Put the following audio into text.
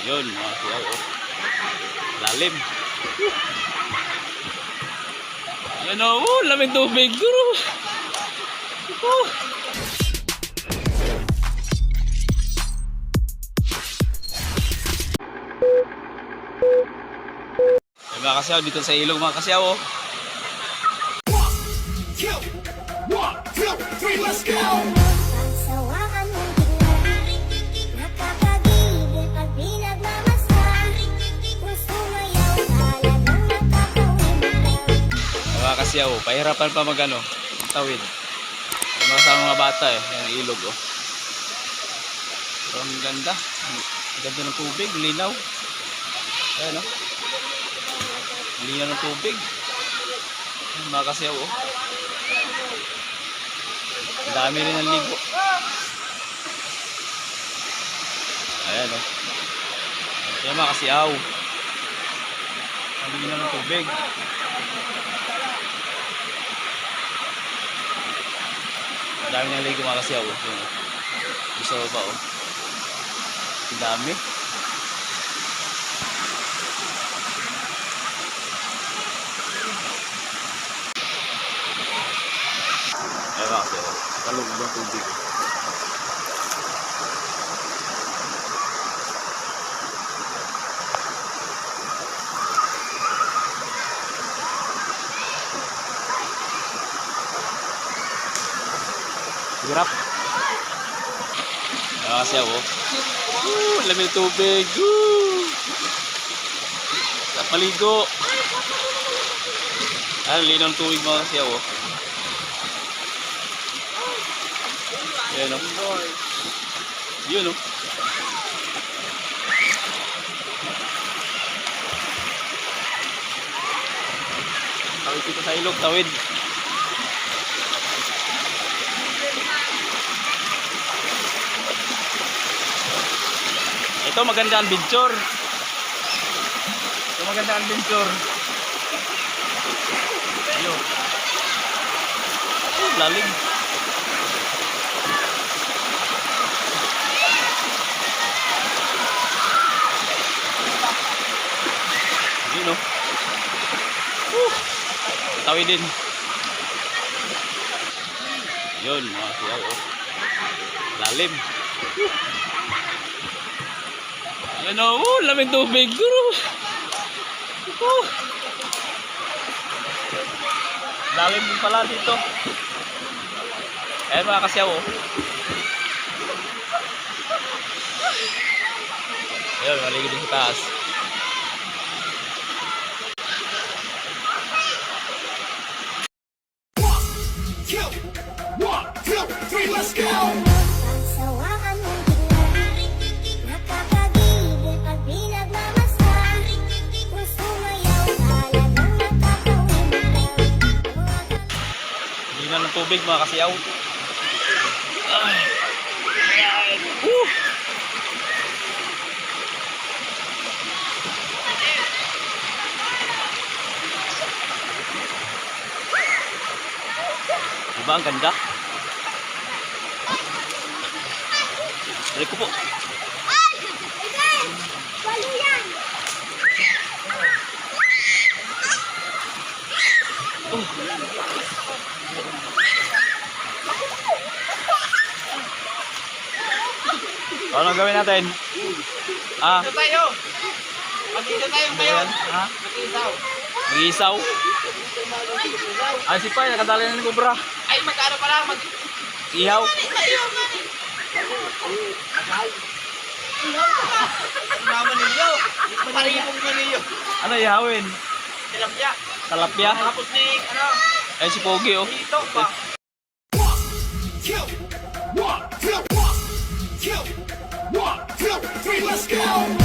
Yun, mga siyaw, oh. Lalim. Yan, oh, lamig tubig, guro. Oh. Ay, mga kasyaw, dito sa ilog, mga kasyaw, oh. 1, 2, 3, let's go! Mga kasyaw, pahirapan pa magano, tawid. Mga sa mga bata eh, yung ilog, oh. Pero ang ganda. Ang ganda ng tubig, linaw. Ayan, oh. Linaw ng tubig. Mga kasyaw, oh. Ang dami rin ng ligo. Ayan, oh. Ayan, mga kasyaw. Ang linaw ng tubig. Ang dami ng ligo, mga kasyaw, oh. Yun, oh. Gusto ba, oh. Ang dami. Ayan, mga kasyaw, oh. Kalog ng tubig. Hirap. Ayan, kasyaw, oh. Lamig tubig. Sa paligo. Ayan, linaw ng tubig, mga kasyaw, oh. Ayan, oh. Yun, oh. Tawid dito sa ilog, tawid. Ito maganda ang adventure. Ito maganda ang adventure. Ayun. Lalim. Ayun, oh. Tawid din. Yun, mga siyaw, oh. Lalim. Yan, oh, lamig tubig, guro. Oh. Lalim din pala dito. Ayan, mga kasyaw, oh. Ayan, maligid din sa taas. One, two, three, let's go! Linaw ng tubig, mga kasyaw. Diba ang ganda? Dali ko po. Ano gawin natin? Dito tayo. Mag-isa tayo ngayon. Ha? Mag-isaw. Mag-isaw? Ay, si Pai, nakadali na ng kubra. Ay, magkano pa lang? Ihaw? Ang naman ninyo. Parihong na ninyo. Ano ihawin? Tilapia. Talapia? Tapos ni, ano, Ay, si Pogi, oh. dito pa. 1, 2, 3, let's go!